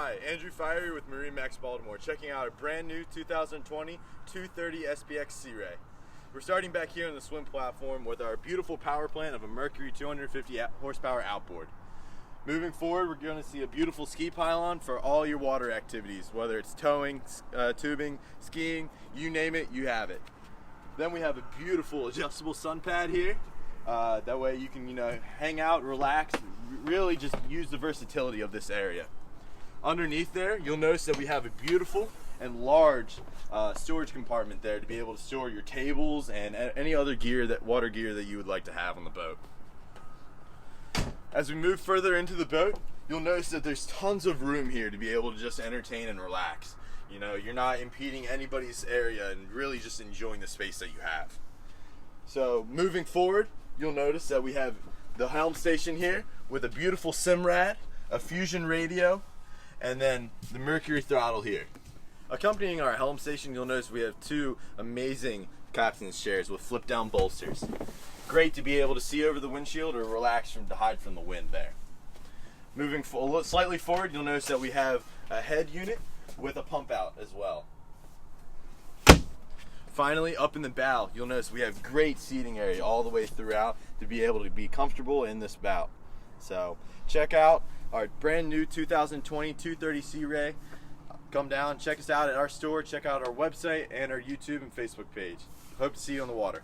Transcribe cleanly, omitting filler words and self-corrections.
Hi, Andrew Fiery with MarineMax Baltimore, checking out a brand new 2020 230 SPX Sea Ray. We're starting back here on the swim platform with our beautiful power plant of a Mercury 250 horsepower outboard. Moving forward, we're going to see a beautiful ski pylon for all your water activities, whether it's towing, tubing, skiing, you name it, you have it. Then we have a beautiful adjustable sun pad here. That way you can, hang out, relax, really just use the versatility of this area. Underneath there, you'll notice that we have a beautiful and large storage compartment there to be able to store your tables and any other water gear that you would like to have on the boat. As we move further into the boat, you'll notice that there's tons of room here to be able to just entertain and relax. You're not impeding anybody's area and really just enjoying the space that you have. So moving forward, you'll notice that we have the helm station here with a beautiful Simrad, a Fusion radio, and then the Mercury throttle here. Accompanying our helm station, you'll notice we have two amazing captain's chairs with flip down bolsters. Great to be able to see over the windshield or relax to hide from the wind there. Moving slightly forward, you'll notice that we have a head unit with a pump out as well. Finally, up in the bow, you'll notice we have great seating area all the way throughout to be able to be comfortable in this bow. So check out our brand new 2020 230 Sea Ray. Come down, check us out at our store, check out our website and our YouTube and Facebook page. Hope to see you on the water.